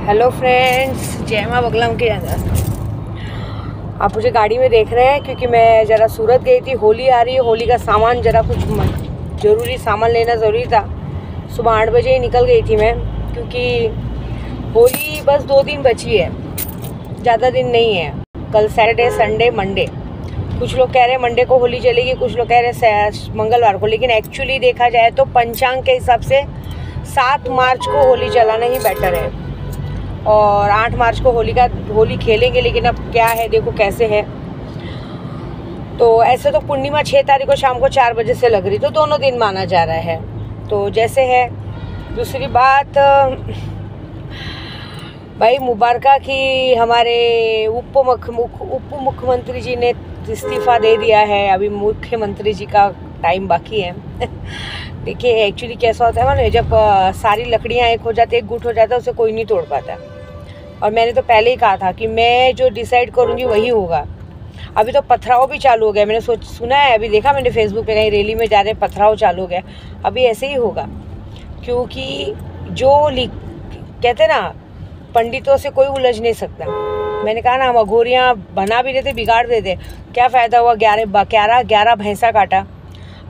Hello friends, जय माँ बगला के अंदर। आप मुझे गाड़ी में देख रहे हैं क्योंकि मैं ज़रा सूरत गई थी। होली आ रही है, होली का सामान ज़रा कुछ ज़रूरी सामान लेना ज़रूरी था। सुबह 8 बजे ही निकल गई थी मैं, क्योंकि होली बस 2 दिन बची है, ज़्यादा दिन नहीं है। कल सैटरडे, संडे, मंडे। कुछ लोग कह रहे हैं मंडे को होली चलेगी, कुछ लोग कह रहे हैं मंगलवार को, लेकिन एक्चुअली देखा जाए तो पंचांग के हिसाब से 7 मार्च को होली चलाना ही बेटर है। और 8 मार्च को होली खेलेंगे, लेकिन अब क्या है देखो कैसे है। तो ऐसे तो पूर्णिमा 6 तारीख को शाम को 4 बजे से लग रही, तो दोनों दिन माना जा रहा है, तो जैसे है। दूसरी बात भाई, मुबारक कि हमारे उप मुख्यमंत्री जी ने इस्तीफ़ा दे दिया है। अभी मुख्यमंत्री जी का टाइम बाकी है। देखिए एक्चुअली कैसा होता है ना, जब सारी लकड़ियाँ एक हो जाती है, एक गुट हो जाता है, उसे कोई नहीं तोड़ पाता। और मैंने तो पहले ही कहा था कि मैं जो डिसाइड करूँगी वही होगा। अभी तो पथराव भी चालू हो गया, मैंने सुना है, अभी देखा मैंने फेसबुक पे, कहीं रैली में जा रहे पथराव चालू हो गया। अभी ऐसे ही होगा, क्योंकि जो कहते ना, पंडितों से कोई उलझ नहीं सकता। मैंने कहा ना, हम अघोरियाँ बना भी देते, बिगाड़ देते, क्या फ़ायदा हुआ। 11 भैंसा काटा।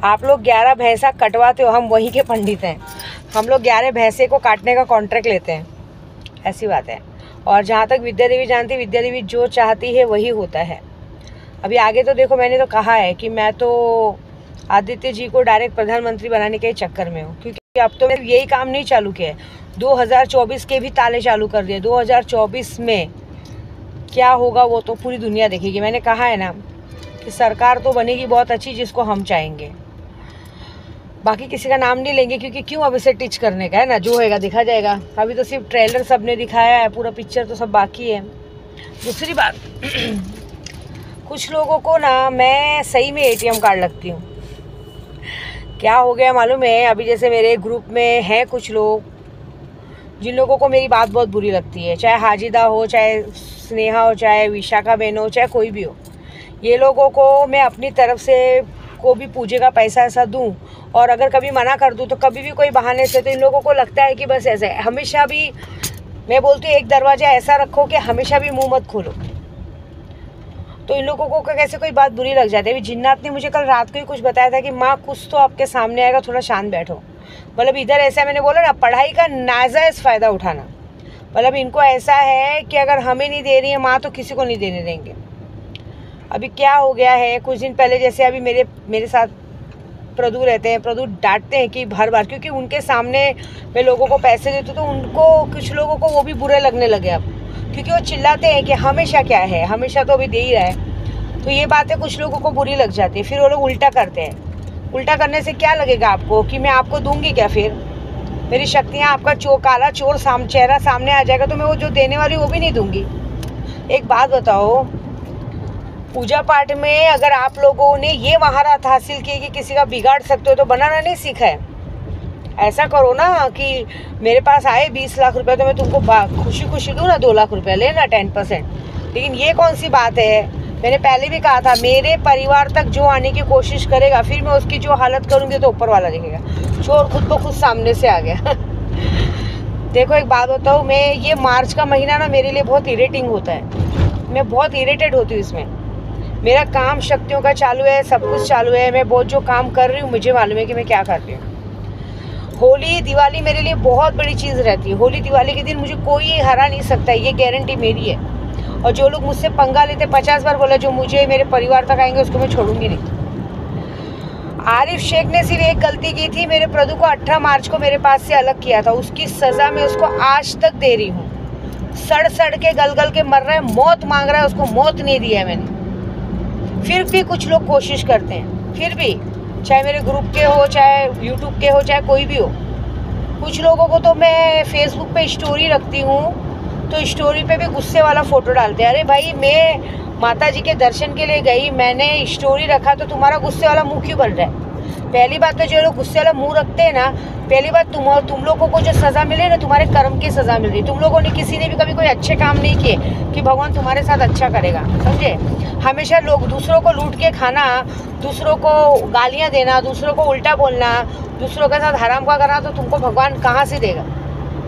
आप लोग 11 भैंसा कटवाते हो, हम वहीं के पंडित हैं। हम लोग 11 भैंसे को काटने का कॉन्ट्रैक्ट लेते हैं, ऐसी बात है। और जहाँ तक विद्या देवी जानती, विद्या देवी जो चाहती है वही होता है। अभी आगे तो देखो, मैंने तो कहा है कि मैं तो आदित्य जी को डायरेक्ट प्रधानमंत्री बनाने के चक्कर में हूँ, क्योंकि अब तो मैंने यही काम नहीं चालू किया है। 2024 के भी ताले चालू कर दिए। 2024 में क्या होगा वो तो पूरी दुनिया देखेगी। मैंने कहा है ना कि सरकार तो बनेगी बहुत अच्छी, जिसको हम चाहेंगे। बाकी किसी का नाम नहीं लेंगे, क्योंकि क्यों अब इसे टिच करने का है ना, जो होएगा देखा जाएगा। अभी तो सिर्फ ट्रेलर सबने दिखाया है, पूरा पिक्चर तो सब बाकी है। दूसरी बात, कुछ लोगों को ना मैं सही में ATM कार्ड लगती हूँ। क्या हो गया मालूम है, अभी जैसे मेरे ग्रुप में हैं कुछ लोग, जिन लोगों को मेरी बात बहुत बुरी लगती है, चाहे हाजिदा हो, चाहे स्नेहा हो, चाहे विशाखा बहन हो, चाहे कोई भी हो। ये लोगों को मैं अपनी तरफ से को भी पूजे का पैसा ऐसा दूं, और अगर कभी मना कर दूं तो कभी भी कोई बहाने से, तो इन लोगों को लगता है कि बस ऐसे। हमेशा भी मैं बोलती हूँ, एक दरवाज़ा ऐसा रखो कि हमेशा भी मुंह मत खोलो। तो इन लोगों को कैसे कोई बात बुरी लग जाती है। अभी जिन्नात ने मुझे कल रात को ही कुछ बताया था कि माँ कुछ तो आपके सामने आएगा, थोड़ा शांत बैठो। मतलब इधर ऐसा, मैंने बोला ना, पढ़ाई का नाजायज़ फ़ायदा उठाना। मतलब इनको ऐसा है कि अगर हमें नहीं दे रही है माँ, तो किसी को नहीं देने देंगे। अभी क्या हो गया है, कुछ दिन पहले जैसे अभी मेरे साथ प्रदू रहते हैं, प्रदू डांटते हैं कि हर बार, क्योंकि उनके सामने मैं लोगों को पैसे देती हूँ, तो उनको, कुछ लोगों को वो भी बुरे लगने लगे अब, क्योंकि वो चिल्लाते हैं कि हमेशा क्या है, हमेशा तो अभी दे ही रहा है। तो ये बातें कुछ लोगों को बुरी लग जाती है, फिर वो लोग उल्टा करते हैं। उल्टा करने से क्या लगेगा आपको, कि मैं आपको दूंगी क्या? फिर मेरी शक्तियाँ, आपका काला चोर चेहरा सामने आ जाएगा, तो मैं वो जो देने वाली वो भी नहीं दूंगी। एक बात बताओ, पूजा पाठ में अगर आप लोगों ने ये महारत हासिल की कि किसी का बिगाड़ सकते हो, तो बनाना नहीं सीखा है। ऐसा करो ना कि मेरे पास आए 20 लाख रुपए, तो मैं तुमको खुशी खुशी दूँ ना 2 लाख रुपए, लेना 10%। लेकिन ये कौन सी बात है। मैंने पहले भी कहा था, मेरे परिवार तक जो आने की कोशिश करेगा, फिर मैं उसकी जो हालत करूँगी तो ऊपर वाला देखेगा। चोर खुद को खुद सामने से आ गया। देखो एक बात बताऊँ, मैं ये मार्च का महीना ना मेरे लिए बहुत इरिटेटिंग होता है। मैं बहुत इरिटेट होती हूँ इसमें। मेरा काम शक्तियों का चालू है, सब कुछ चालू है, मैं बहुत जो काम कर रही हूँ मुझे मालूम है कि मैं क्या कर रही हूँ। होली दिवाली मेरे लिए बहुत बड़ी चीज़ रहती है। होली दिवाली के दिन मुझे कोई हरा नहीं सकता, ये गारंटी मेरी है। और जो लोग मुझसे पंगा लेते, 50 बार बोला, जो मुझे मेरे परिवार तक आएंगे उसको मैं छोड़ूंगी नहीं। आरिफ शेख ने सिर्फ एक गलती की थी, मेरे प्रदू को 18 मार्च को मेरे पास से अलग किया था। उसकी सज़ा मैं उसको आज तक दे रही हूँ। सड़ के गल के मर रहा है, मौत मांग रहा है, उसको मौत नहीं दिया है मैंने। फिर भी कुछ लोग कोशिश करते हैं, फिर भी, चाहे मेरे ग्रुप के हो, चाहे यूट्यूब के हो, चाहे कोई भी हो। कुछ लोगों को तो मैं फेसबुक पे स्टोरी रखती हूँ, तो स्टोरी पे भी गुस्से वाला फ़ोटो डालते हैं। अरे भाई, मैं माता जी के दर्शन के लिए गई, मैंने स्टोरी रखा, तो तुम्हारा गुस्से वाला मुँह क्यों बन रहा है? पहली बात तो जो लोग गुस्से वाला मुंह रखते हैं ना, पहली बात तुम लोगों को जो सज़ा मिले ना, तुम्हारे कर्म की सज़ा मिल रही। तुम लोगों ने, किसी ने भी कभी कोई अच्छे काम नहीं किए कि भगवान तुम्हारे साथ अच्छा करेगा, समझे। हमेशा लोग दूसरों को लूट के खाना, दूसरों को गालियाँ देना, दूसरों को उल्टा बोलना, दूसरों के साथ हराम का करना, तो तुमको भगवान कहाँ से देगा?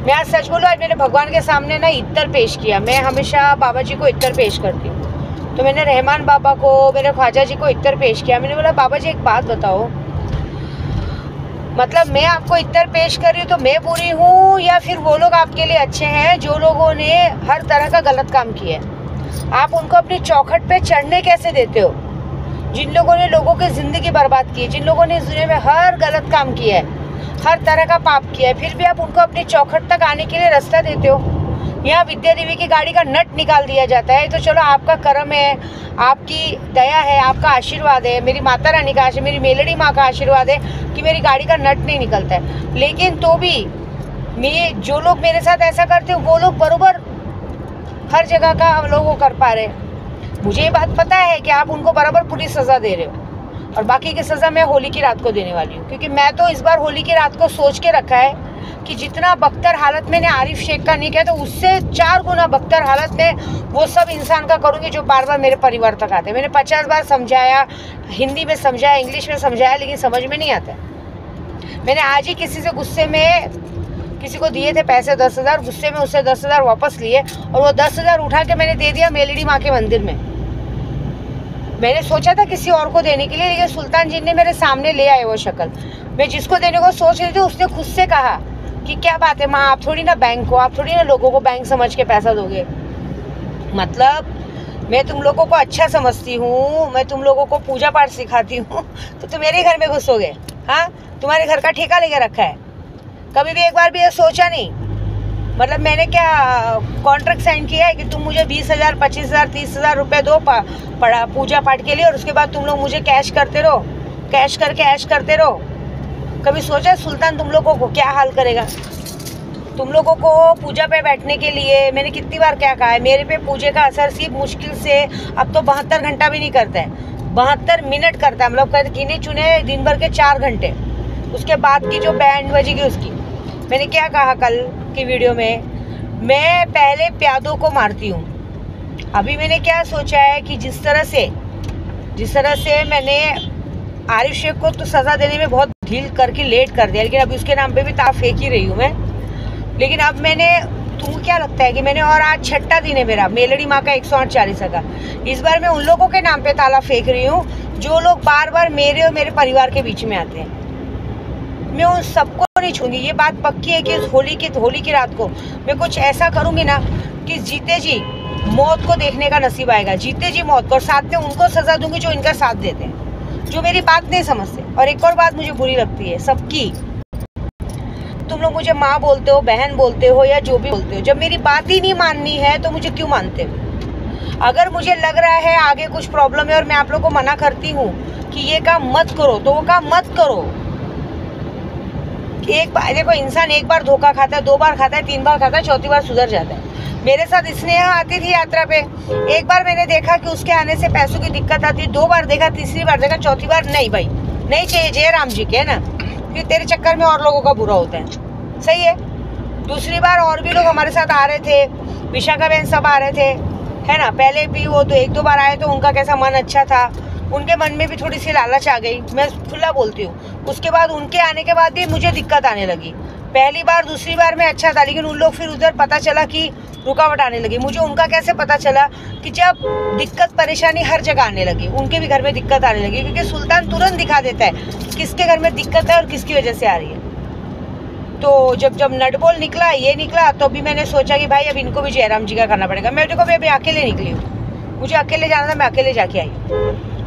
मैं आज सच बोलूँ, आज मैंने भगवान के सामने ना इत्तर पेश किया। मैं हमेशा बाबा जी को इत्तर पेश करती हूँ, तो मैंने रहमान बाबा को, मेरे ख्वाजा जी को इत्तर पेश किया। मैंने बोला बाबा जी एक बात बताओ, मतलब मैं आपको इत्तर पेश कर रही हूँ तो मैं बुरी हूँ या फिर वो लोग आपके लिए अच्छे हैं जो लोगों ने हर तरह का गलत काम किया है? आप उनको अपनी चौखट पे चढ़ने कैसे देते हो? जिन लोगों ने लोगों की ज़िंदगी बर्बाद की है, जिन लोगों ने इस दुनिया में हर गलत काम किया है, हर तरह का पाप किया है, फिर भी आप उनको अपनी चौखट तक आने के लिए रास्ता देते हो। यहाँ विद्या देवी की गाड़ी का नट निकाल दिया जाता है, तो चलो आपका कर्म है, आपकी दया है, आपका आशीर्वाद है, मेरी माता रानी का आशीर्वाद, मेरी मेलड़ी माँ का आशीर्वाद है कि मेरी गाड़ी का नट नहीं निकलता है। लेकिन तो भी मैं, जो लोग मेरे साथ ऐसा करते हो वो लोग बरोबर हर जगह का हम लोग वो कर पा रहे हैं। मुझे ये बात पता है कि आप उनको बराबर पूरी सज़ा दे रहे हो, और बाकी की सज़ा मैं होली की रात को देने वाली हूँ। क्योंकि मैं तो इस बार होली की रात को सोच के रखा है कि जितना बख्तर हालत मैंने आरिफ शेख का नहीं किया, तो उससे 4 गुना बख्तर हालत में वो सब इंसान का करूँगी जो बार बार मेरे परिवार तक आते हैं। मैंने 50 बार समझाया, हिंदी में समझाया, इंग्लिश में समझाया, लेकिन समझ में नहीं आता। मैंने आज ही किसी से गुस्से में, किसी को दिए थे पैसे 10,000, गुस्से में उससे 10,000 वापस लिए, और वो 10,000 उठा के मैंने दे दिया मेलड़ी माँ के मंदिर में। मैंने सोचा था किसी और को देने के लिए, लेकिन सुल्तान जी ने मेरे सामने ले आए वो शक्ल। मैं जिसको देने को सोच रही थी उसने खुद से कहा कि क्या बात है माँ, आप थोड़ी ना बैंक हो, आप थोड़ी ना लोगों को बैंक समझ के पैसा दोगे। मतलब मैं तुम लोगों को अच्छा समझती हूँ, मैं तुम लोगों को पूजा पाठ सिखाती हूँ, तो तुम मेरे घर में घुसोगे? हाँ, तुम्हारे घर का ठेका लेके रखा है? कभी भी एक बार भी ये सोचा नहीं? मतलब मैंने क्या कॉन्ट्रैक्ट साइन किया है कि तुम मुझे 20,000, 25,000, 30,000 रुपये दो पड़ा पूजा पाठ के लिए, और उसके बाद तुम लोग मुझे कैश करते रहो, कैश करके ऐश करते रहो? कभी सोचा सुल्तान तुम लोगों को क्या हाल करेगा? तुम लोगों को पूजा पे बैठने के लिए मैंने कितनी बार क्या कहा है, मेरे पे पूजे का असर सिर्फ मुश्किल से अब तो 72 घंटा भी नहीं करता है, 72 मिनट करता है। मतलब कहते गिने चुने दिन भर के 4 घंटे, उसके बाद की जो बैंड बजेगी उसकी। मैंने क्या कहा कल की वीडियो में, मैं पहले प्यादों को मारती हूँ। अभी मैंने क्या सोचा है कि जिस तरह से मैंने आरिफ शेख को तो सज़ा देने में बहुत ढील करके लेट कर दिया, लेकिन अभी उसके नाम पे भी ताव फेंक ही रही हूँ मैं। लेकिन अब मैंने, तुमको क्या लगता है कि मैंने, और आज 6ठा दिन है मेरा मेलड़ी माँ का 108 चालीसा का, इस बार मैं उन लोगों के नाम पे ताला फेंक रही हूँ जो लोग बार बार मेरे और मेरे परिवार के बीच में आते हैं। मैं उन सबको नहीं छूंगी। ये बात पक्की है कि होली की रात को मैं कुछ ऐसा करूँगी ना कि जीते जी मौत को देखने का नसीब आएगा, जीते जी मौत को, और साथ में उनको सज़ा दूंगी जो इनका साथ देते हैं, जो मेरी बात नहीं समझते। और एक और बात मुझे बुरी लगती है सबकी, तुम लोग मुझे माँ बोलते हो, बहन बोलते हो, या जो भी बोलते हो, जब मेरी बात ही नहीं माननी है तो मुझे क्यों मानते हो? अगर मुझे लग रहा है आगे कुछ प्रॉब्लम है और मैं आप लोग को मना करती हूँ कि ये काम मत करो, तो वो काम मत करो। एक बार देखो, इंसान एक बार धोखा खाता है, 2 बार खाता है, 3 बार खाता है, 4थी बार सुधर जाता है। मेरे साथ स्नेहा आती थी यात्रा पे, एक बार मैंने देखा कि उसके आने से पैसों की दिक्कत आती, 2 बार देखा, 3री बार देखा, 4थी बार नहीं भाई नहीं चाहिए, जय राम जी के, है ना, फिर तेरे चक्कर में और लोगों का बुरा होता है। सही है। दूसरी बार और भी लोग हमारे साथ आ रहे थे, विशाखा बहन सब आ रहे थे, है ना, पहले भी वो तो 1-2 बार आए तो उनका कैसा मन अच्छा था, उनके मन में भी थोड़ी सी लालच आ गई, मैं खुला बोलती हूँ। उसके बाद उनके आने के बाद भी मुझे दिक्कत आने लगी। पहली बार दूसरी बार में अच्छा था, लेकिन उन लोग फिर उधर पता चला कि रुकावट आने लगी। मुझे उनका कैसे पता चला कि जब दिक्कत परेशानी हर जगह आने लगी, उनके भी घर में दिक्कत आने लगी, क्योंकि सुल्तान तुरंत दिखा देता है किसके घर में दिक्कत है और किसकी वजह से आ रही है। तो जब नटबोल निकला, ये निकला, तो अभी मैंने सोचा कि भाई अब इनको भी जयराम जी का करना पड़ेगा। मैं देखो अभी अकेले निकली हूँ, मुझे अकेले जाना था, मैं अकेले जाके आई।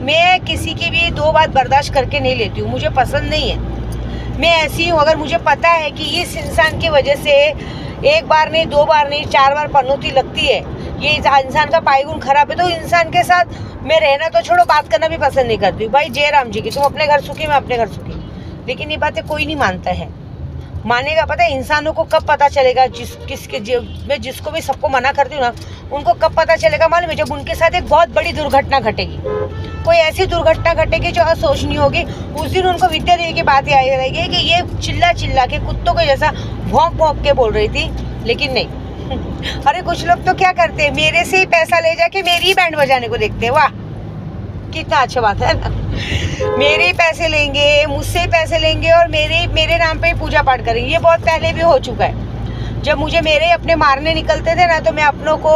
मैं किसी की भी 2 बात बर्दाश्त करके नहीं लेती हूँ, मुझे पसंद नहीं है। मैं ऐसी हूँ, अगर मुझे पता है कि इस इंसान की वजह से 1 बार नहीं, 2 बार नहीं, 4 बार पनौती लगती है, ये इंसान का पायगुण खराब है, तो इंसान के साथ मैं रहना तो छोड़ो, बात करना भी पसंद नहीं करती हूँ। भाई जय राम जी की, तुम अपने घर सुखी, मैं अपने घर सुखी। लेकिन ये बातें कोई नहीं मानता है, मानेगा। पता है इंसानों को कब पता चलेगा, मैं जिसको भी सबको मना करती हूँ ना, उनको कब पता चलेगा मालूम है? जब उनके साथ एक बहुत बड़ी दुर्घटना घटेगी, कोई ऐसी दुर्घटना घटेगी जो असोचनीय होगी, उस दिन उनको विद्या देवी की बात याद आएगी कि ये चिल्ला के कुत्तों के जैसा भौंक के बोल रही थी, लेकिन नहीं। अरे कुछ लोग तो क्या करते हैं, मेरे से ही पैसा ले जाके मेरी ही बैंड बजाने को देखते हैं। वाह, कितना अच्छा बात है ना, मेरे ही पैसे लेंगे, मुझसे ही पैसे लेंगे और मेरे नाम पे ही पूजा पाठ करेंगे। ये बहुत पहले भी हो चुका है। जब मुझे मेरे अपने मारने निकलते थे ना, तो मैं अपनों को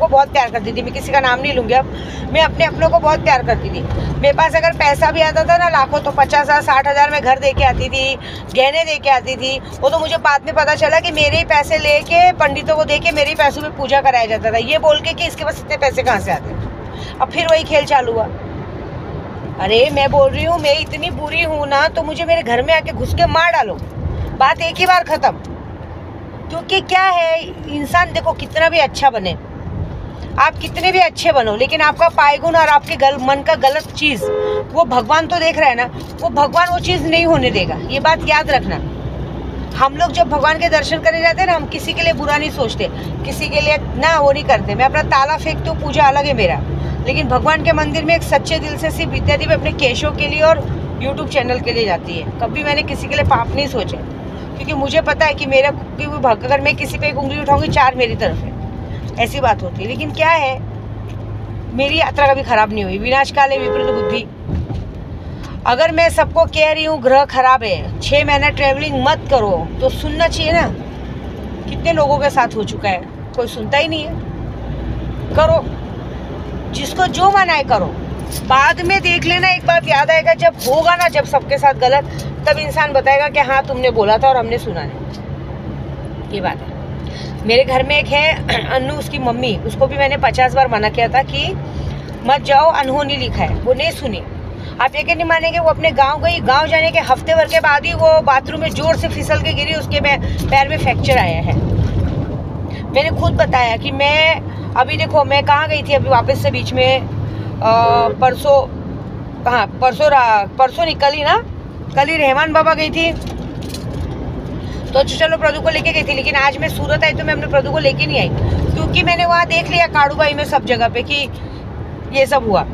बहुत प्यार करती थी। मैं किसी का नाम नहीं लूँगी अब। मैं अपनों को बहुत प्यार करती थी। मेरे पास अगर पैसा भी आता था ना लाखों, तो 50,000 60,000 में घर दे के आती थी, गहने दे के आती थी। वो तो मुझे बाद में पता चला कि मेरे ही पैसे लेके पंडितों को दे के मेरे ही पैसों में पूजा कराया जाता था, ये बोल के कि इसके पास इतने पैसे कहाँ से आते। अब फिर वही खेल चालू हुआ। अरे मैं बोल रही हूँ, मैं इतनी बुरी हूँ ना, तो मुझे मेरे घर में आके घुस के मार डालो, बात एक ही बार खत्म। क्योंकि क्या है, इंसान देखो कितना भी अच्छा बने, आप कितने भी अच्छे बनो, लेकिन आपका पायगुण और आपके मन का गलत चीज़ वो भगवान तो देख रहा है ना, वो भगवान वो चीज़ नहीं होने देगा। ये बात याद रखना। हम लोग जब भगवान के दर्शन करने जाते हैं ना, हम किसी के लिए बुरा नहीं सोचते, किसी के लिए ना वो नहीं करते। मैं अपना ताला फेंकती हूँ, पूजा अलग है मेरा, लेकिन भगवान के मंदिर में एक सच्चे दिल से सिर्फ विद्या देवी अपने केशों के लिए और यूट्यूब चैनल के लिए जाती है। कभी मैंने किसी के लिए पाप नहीं सोचे, क्योंकि मुझे पता है कि मेरा अगर मैं किसी पे एक उंगली उठाऊंगी, 4 मेरी तरफ है, ऐसी बात होती है। लेकिन क्या है, मेरी यात्रा कभी खराब नहीं हुई। विनाश काले विपरीत बुद्धि। अगर मैं सबको कह रही हूँ ग्रह खराब है, 6 महीना ट्रेवलिंग मत करो, तो सुनना चाहिए ना। कितने लोगों के साथ हो चुका है, कोई सुनता ही नहीं है। करो, जिसको जो मना है करो, बाद में देख लेना। एक बात याद आएगा, जब होगा ना, जब सबके साथ गलत, तब इंसान बताएगा कि हाँ तुमने बोला था और हमने सुना नहीं। ये बात है। मेरे घर में एक है अन्नू, उसकी मम्मी, उसको भी मैंने 50 बार मना किया था कि मत जाओ, अनहोनी लिखा है, वो नहीं सुनी। आप ये नहीं मानेंगे, वो अपने गांव गई, गांव जाने के हफ्ते भर के बाद ही वो बाथरूम में जोर से फिसल के गिरी, उसके पैर में फ्रैक्चर आया है। मैंने खुद बताया कि मैं अभी देखो, मैं कहाँ गई थी अभी वापस से, बीच में परसों निकली ना, कल ही रहमान बाबा गई थी, तो चलो प्रदू को लेके गई थी। लेकिन आज मैं सूरत आई तो मैं अपने प्रदू को लेके नहीं आई, क्योंकि मैंने वहाँ देख लिया काड़ूबाई में सब जगह पे कि ये सब हुआ।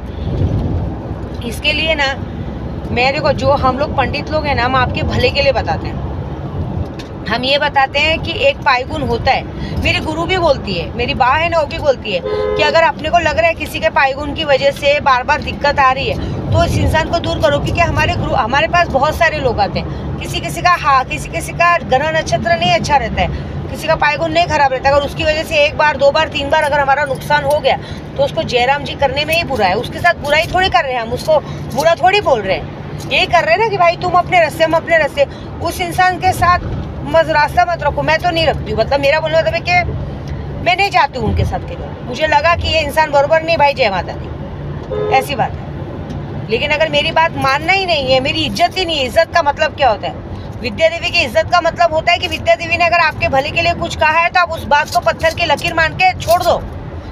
इसके लिए ना, मैं देखो, जो हम लोग पंडित लोग हैं ना, हम आपके भले के लिए बताते हैं। हम ये बताते हैं कि एक पायगुण होता है। मेरी गुरु भी बोलती है, मेरी बा है ना, वो भी बोलती है कि अगर अपने को लग रहा है किसी के पायगुण की वजह से बार बार दिक्कत आ रही है, तो इस इंसान को दूर करो। क्योंकि हमारे पास बहुत सारे लोग आते हैं, किसी का ग्रह नक्षत्र नहीं अच्छा रहता है, किसी का पायगुण नहीं खराब रहता। अगर उसकी वजह से 1 बार 2 बार 3 बार अगर हमारा नुकसान हो गया, तो उसको जयराम जी करने में ही बुरा है। उसके साथ बुराई थोड़ी कर रहे हैं, हम उसको बुरा थोड़ी बोल रहे हैं। यही कर रहे हैं ना कि भाई तुम अपने रास्ते, हम अपने रास्ते। उस इंसान के साथ रास्ता मत रखो। मैं तो नहीं रखती हूँ, मतलब मेरा बोलना मतलब है कि मैं नहीं जाती हूँ उनके साथ के लिए। मुझे लगा कि ये इंसान बरोबर नहीं, भाई जय माता दी, ऐसी बात है। लेकिन अगर मेरी बात मानना ही नहीं है, मेरी इज्जत ही नहीं है। इज्जत का मतलब क्या होता है? विद्या देवी की इज्जत का मतलब होता है कि विद्या देवी ने अगर आपके भले के लिए कुछ कहा है, तो आप उस बात को पत्थर की लकीर मान के छोड़ दो।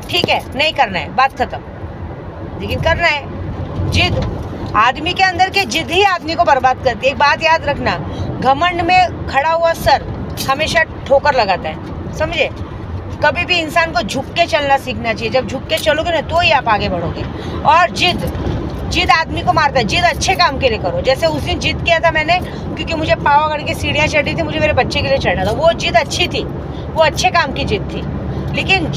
ठीक है, नहीं करना है, बात खत्म। लेकिन करना है, जिद। आदमी के अंदर की जिद ही आदमी को बर्बाद करती है। एक बात याद रखना, घमंड में खड़ा हुआ सर हमेशा ठोकर लगाता है, समझे? कभी भी इंसान को झुक के चलना सीखना चाहिए। जब झुक के चलोगे ना, तो ही आप आगे बढ़ोगे। और जिद आदमी को मारता है। जिद अच्छे काम के लिए करो। जैसे उस दिन जिद किया था मैंने, क्योंकि मुझे पावागढ़ की सीढ़ियाँ चढ़नी थी, मुझे मेरे बच्चे के लिए चढ़ना था। वो जिद अच्छी थी, वो अच्छे काम की जिद थी। लेकिन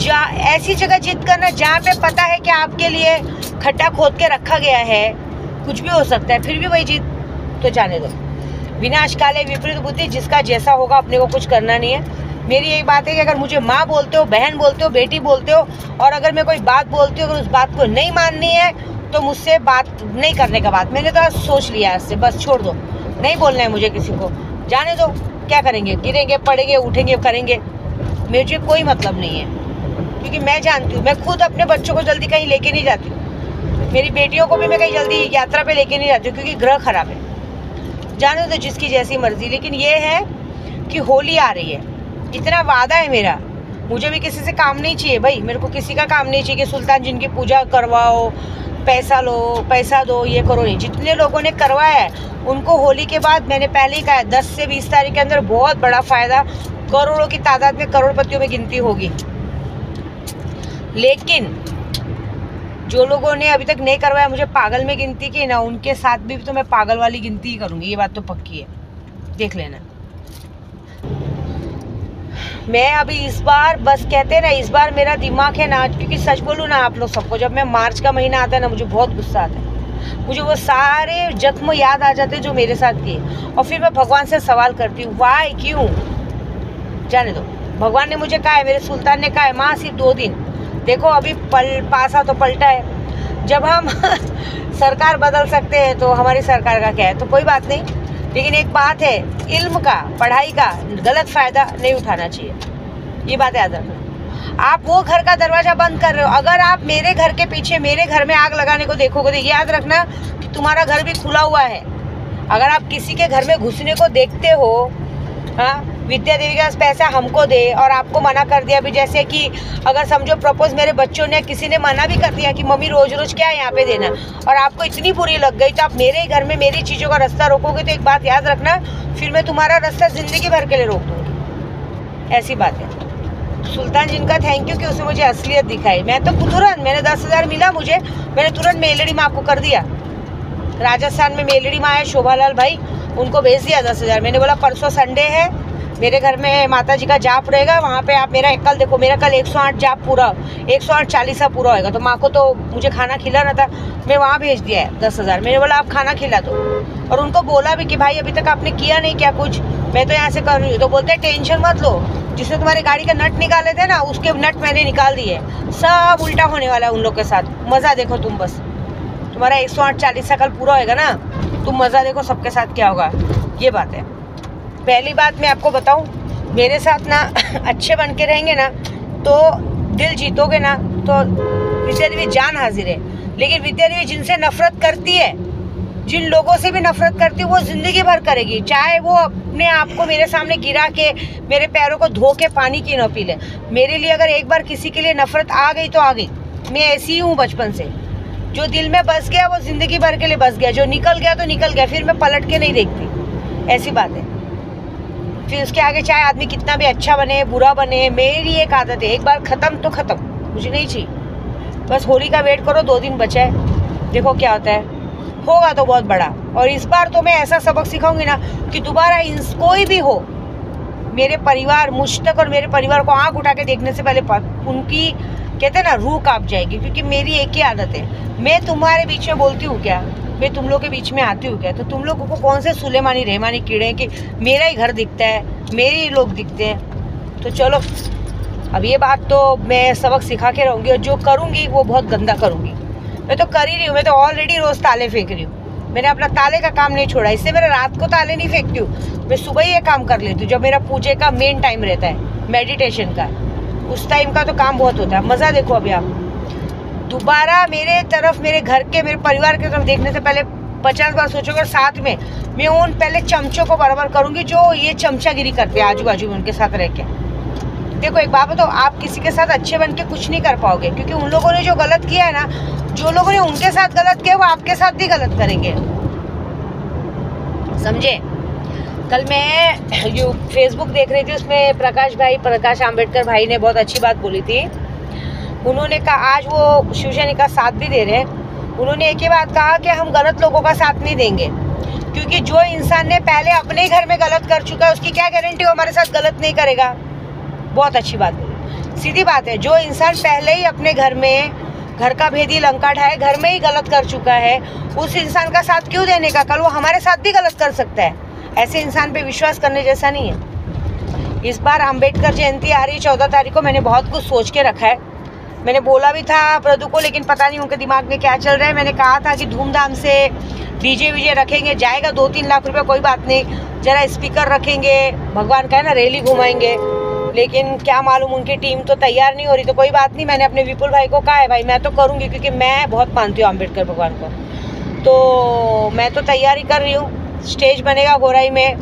ऐसी जगह जिद करना जहाँ पे पता है कि आपके लिए खड्डा खोद के रखा गया है, कुछ भी हो सकता है, फिर भी वही जिद, तो जाने दो। विनाश काले विपरीत बुद्धि, जिसका जैसा होगा, अपने को कुछ करना नहीं है। मेरी यही बात है कि अगर मुझे माँ बोलते हो, बहन बोलते हो, बेटी बोलते हो, और अगर मैं कोई बात बोलती हूँ, अगर उस बात को नहीं माननी है, तो मुझसे बात नहीं करने का बात मैंने तो सोच लिया है, इससे बस छोड़ दो। नहीं बोलना है मुझे किसी को, जाने दो। क्या करेंगे? गिरेंगे, पड़ेंगे, उठेंगे, करेंगे, मुझे कोई मतलब नहीं है। क्योंकि मैं जानती हूँ, मैं खुद अपने बच्चों को जल्दी कहीं लेके नहीं जाती हूँ। मेरी बेटियों को भी मैं कहीं जल्दी यात्रा पे लेके नहीं जाती हूँ, क्योंकि ग्रह खराब है। जाने दो, जिसकी जैसी मर्जी। लेकिन ये है कि होली आ रही है, इतना वादा है मेरा। मुझे भी किसी से काम नहीं चाहिए भाई, मेरे को किसी का काम नहीं चाहिए कि सुल्तान जिन की पूजा करवाओ, पैसा लो, पैसा दो, ये करो नहीं। जितने लोगों ने करवाया है उनको होली के बाद, मैंने पहले ही कहा, 10 से 20 तारीख के अंदर बहुत बड़ा फायदा, करोड़ों की तादाद में, करोड़पतियों में गिनती होगी। लेकिन जो लोगों ने अभी तक नहीं करवाया, मुझे पागल में गिनती की ना, उनके साथ भी तो मैं पागल वाली गिनती ही करूँगी। ये बात तो पक्की है, देख लेना। मैं अभी इस बार, बस कहते हैं ना, इस बार मेरा दिमाग है ना, क्योंकि सच बोलूँ ना आप लोग सबको, जब मैं मार्च का महीना आता है ना, मुझे बहुत गुस्सा आता है। मुझे वो सारे जख्म याद आ जाते जो मेरे साथ किए, और फिर मैं भगवान से सवाल करती हूँ, वाई, क्यों? जाने दो। भगवान ने मुझे कहा है, मेरे सुल्तान ने कहा है, माँ सिर्फ 2 दिन देखो, अभी पासा तो पलटा है। जब हम सरकार बदल सकते हैं तो हमारी सरकार का क्या है, तो कोई बात नहीं। लेकिन एक बात है, इल्म का, पढ़ाई का गलत फ़ायदा नहीं उठाना चाहिए, ये बात याद रखना। आप वो घर का दरवाज़ा बंद कर रहे हो, अगर आप मेरे घर के पीछे मेरे घर में आग लगाने को देखोगे तो याद रखना कि तुम्हारा घर भी खुला हुआ है। अगर आप किसी के घर में घुसने को देखते हो, हाँ, विद्या देवी के पास पैसा हमको दे और आपको मना कर दिया भी, जैसे कि अगर समझो प्रपोज मेरे बच्चों ने, किसी ने मना भी कर दिया कि मम्मी रोज रोज क्या यहाँ पे देना, और आपको इतनी बुरी लग गई तो आप मेरे ही घर में मेरी चीज़ों का रास्ता रोकोगे, तो एक बात याद रखना, फिर मैं तुम्हारा रास्ता ज़िंदगी भर के लिए रोक दूँगी। ऐसी बात है। सुल्तान जिनका थैंक यू कि उसने मुझे असलियत दिखाई। मैं तो तुरंत, मैंने 10,000 मिला मुझे, मैंने तुरंत मेलड़ी माँ को कर दिया। राजस्थान में मेलड़ी माँ है, शोभालाल भाई, उनको भेज दिया 10,000। मैंने बोला परसों संडे है, मेरे घर में माता जी का जाप रहेगा, वहाँ पे आप मेरा कल देखो, मेरा कल 108 जाप पूरा, 108 चालीसा पूरा होएगा, तो माँ को तो मुझे खाना खिलाना था, मैं वहाँ भेज दिया है 10,000। मैंने बोला आप खाना खिला दो, और उनको बोला भी कि भाई अभी तक आपने किया नहीं क्या कुछ, मैं तो यहाँ से कर रही हूँ। तो बोलते हैं टेंशन मत लो, जिसने तुम्हारी गाड़ी का नट निकाले थे ना, उसके नट मैंने निकाल दिए, सब उल्टा होने वाला है उन लोग के साथ। मज़ा देखो तुम, बस तुम्हारा 108 चालीसा कल पूरा होएगा ना, तुम मज़ा देखो सबके साथ क्या होगा, ये बात है। पहली बात मैं आपको बताऊं, मेरे साथ ना अच्छे बन के रहेंगे ना तो दिल जीतोगे ना, तो विद्या देवी जान हाजिर है। लेकिन विद्या देवी जिनसे नफरत करती है, जिन लोगों से भी नफरत करती है, वो ज़िंदगी भर करेगी, चाहे वो अपने आप को मेरे सामने गिरा के मेरे पैरों को धो के पानी की न पी ले। मेरे लिए अगर एक बार किसी के लिए नफरत आ गई तो आ गई। मैं ऐसी ही हूँ बचपन से, जो दिल में बस गया वो ज़िंदगी भर के लिए बस गया, जो निकल गया तो निकल गया, फिर मैं पलट के नहीं देखती, ऐसी बात है। फिर उसके आगे चाहे आदमी कितना भी अच्छा बने बुरा बने, मेरी एक आदत है, एक बार ख़त्म तो ख़त्म, मुझे नहीं चाहिए। बस होली का वेट करो, 2 दिन बचा है, देखो क्या होता है, होगा तो बहुत बड़ा। और इस बार तो मैं ऐसा सबक सिखाऊंगी ना कि दोबारा कोई भी हो, मेरे परिवार, मुझ तक और मेरे परिवार को आँख उठा के देखने से पहले उनकी कहते हैं ना रूह कांप जाएगी। क्योंकि मेरी एक ही आदत है, मैं तुम्हारे बीच में बोलती हूँ क्या, मैं तुम लोग के बीच में आती हूँ क्या, तो तुम लोगों को कौन से सुलेमानी रहमानी कीड़े हैं कि मेरा ही घर दिखता है, मेरे ही लोग दिखते हैं। तो चलो, अब ये बात तो मैं सबक सिखा के रहूँगी, और जो करूँगी वो बहुत गंदा करूँगी। मैं तो कर ही रही हूँ, मैं तो ऑलरेडी रोज़ ताले फेंक रही हूँ, मैंने अपना ताले का काम नहीं छोड़ा। इससे मेरा रात को ताले नहीं फेंकती हूँ, मैं सुबह ही ये काम कर लेती हूँ, जब मेरा पूजे का मेन टाइम रहता है, मेडिटेशन का, उस टाइम का तो काम बहुत होता है। मज़ा देखो, अभी आप दोबारा मेरे तरफ, मेरे घर के, मेरे परिवार की तरफ देखने से पहले 50 बार सोचोगे। और साथ में मैं उन पहले चमचों को बराबर करूँगी जो ये चमचागिरी करते हैं आजू बाजू में, उनके साथ रह के। देखो एक बात तो, आप किसी के साथ अच्छे बन के कुछ नहीं कर पाओगे, क्योंकि उन लोगों ने जो गलत किया है ना, जो लोगों ने उनके साथ गलत किया वो आपके साथ भी गलत करेंगे, समझे। कल मैं जो फेसबुक देख रही थी, उसमें प्रकाश आंबेडकर भाई ने बहुत अच्छी बात बोली थी। उन्होंने कहा, आज वो शिवसेना का साथ भी दे रहे हैं, उन्होंने एक ही बात कहा कि हम गलत लोगों का साथ नहीं देंगे, क्योंकि जो इंसान ने पहले अपने घर में गलत कर चुका है, उसकी क्या गारंटी वो हमारे साथ गलत नहीं करेगा। बहुत अच्छी बात बोली, सीधी बात है। जो इंसान पहले ही अपने घर में, घर का भेदी लंका ढाए, घर में ही गलत कर चुका है, उस इंसान का साथ क्यों देने का, कल वो हमारे साथ भी गलत कर सकता है। ऐसे इंसान पे विश्वास करने जैसा नहीं है। इस बार अम्बेडकर जयंती आ रही 14 तारीख को, मैंने बहुत कुछ सोच के रखा है। मैंने बोला भी था प्रदू को, लेकिन पता नहीं उनके दिमाग में क्या चल रहा है। मैंने कहा था कि धूमधाम से डीजे वीजे रखेंगे, जाएगा 2-3 लाख रुपए, कोई बात नहीं, जरा स्पीकर रखेंगे, भगवान का है ना, रैली घुमाएंगे। लेकिन क्या मालूम उनकी टीम तो तैयार नहीं हो रही, तो कोई बात नहीं। मैंने अपने विपुल भाई को कहा है, भाई मैं तो करूँगी, क्योंकि मैं बहुत मानती हूँ अम्बेडकर भगवान को, तो मैं तो तैयारी कर रही हूँ। स्टेज बनेगा गोराई में,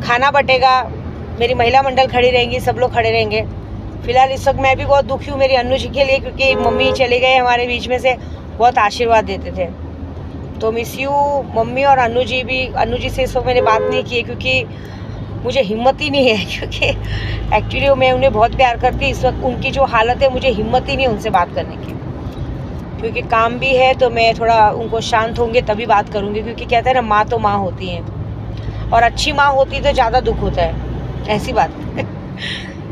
खाना बटेगा, मेरी महिला मंडल खड़ी रहेंगी, सब लोग खड़े रहेंगे। फिलहाल इस वक्त मैं भी बहुत दुखी हूँ मेरी अन्नू जी के लिए, क्योंकि मम्मी चले गए हमारे बीच में से, बहुत आशीर्वाद देते थे। तो मिस यू मम्मी और अन्नू जी भी। अन्नू जी से इस वक्त मैंने बात नहीं की है, क्योंकि मुझे हिम्मत ही नहीं है, क्योंकि एक्चुअली मैं उन्हें बहुत प्यार करती। इस वक्त उनकी जो हालत है, मुझे हिम्मत ही नहीं है उनसे बात करने की, क्योंकि काम भी है। तो मैं थोड़ा उनको शांत होंगे तभी बात करूँगी, क्योंकि कहते हैं ना, माँ तो माँ होती हैं, और अच्छी माँ होती तो ज़्यादा दुख होता है, ऐसी बात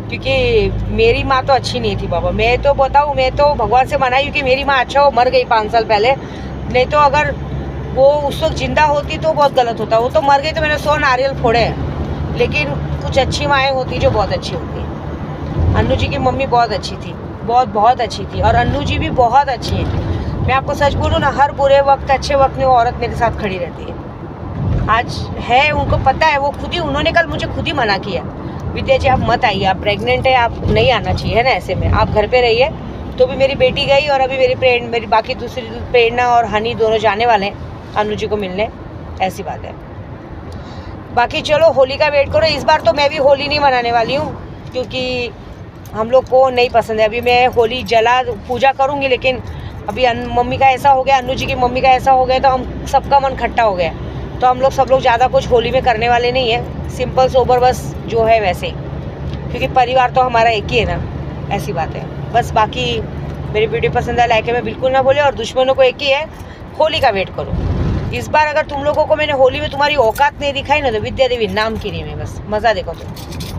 क्योंकि मेरी माँ तो अच्छी नहीं थी बाबा। मैं तो बताऊँ, मैं तो भगवान से मनाई क्योंकि मेरी माँ अच्छा हो, मर गई 5 साल पहले। नहीं तो अगर वो उस वक्त जिंदा होती तो बहुत गलत होता। वो तो मर गई तो मैंने 100 नारियल फोड़े हैं, लेकिन कुछ अच्छी माएँ होती जो बहुत अच्छी होती। अन्नू जी की मम्मी बहुत अच्छी थी, बहुत अच्छी थी, और अन्नू जी भी बहुत अच्छी है। मैं आपको सच बोलूँ ना, हर बुरे वक्त अच्छे वक्त में वो औरत मेरे साथ खड़ी रहती है। आज है, उनको पता है, वो खुद ही, उन्होंने कल मुझे खुद ही मना किया, विद्या जी आप मत आइए, आप प्रेग्नेंट है, आप नहीं आना चाहिए है ना, ऐसे में आप घर पे रहिए। तो भी मेरी बेटी गई, और अभी मेरी बाकी दूसरी प्रेरणा और हनी दोनों जाने वाले हैं अन्नू जी को मिलने, ऐसी बात है। बाकी चलो होली का वेट करो। इस बार तो मैं भी होली नहीं मनाने वाली हूँ, क्योंकि हम लोग को नहीं पसंद है। अभी मैं होली जला पूजा करूँगी, लेकिन अभी मम्मी का ऐसा हो गया, अन्नू जी की मम्मी का ऐसा हो गया, तो हम सबका मन खट्टा हो गया, तो हम लोग सब लोग ज़्यादा कुछ होली में करने वाले नहीं है। सिंपल सोबर बस जो है वैसे ही, क्योंकि परिवार तो हमारा एक ही है ना, ऐसी बात है बस। बाकी मेरी वीडियो पसंद है, लाइक में बिल्कुल ना बोले, और दुश्मनों को एक ही है, होली का वेट करो। इस बार अगर तुम लोगों को मैंने होली में तुम्हारी औकात नहीं दिखाई ना, तो विद्या देवी नाम की नहीं, मैं बस मज़ा देखो तुम।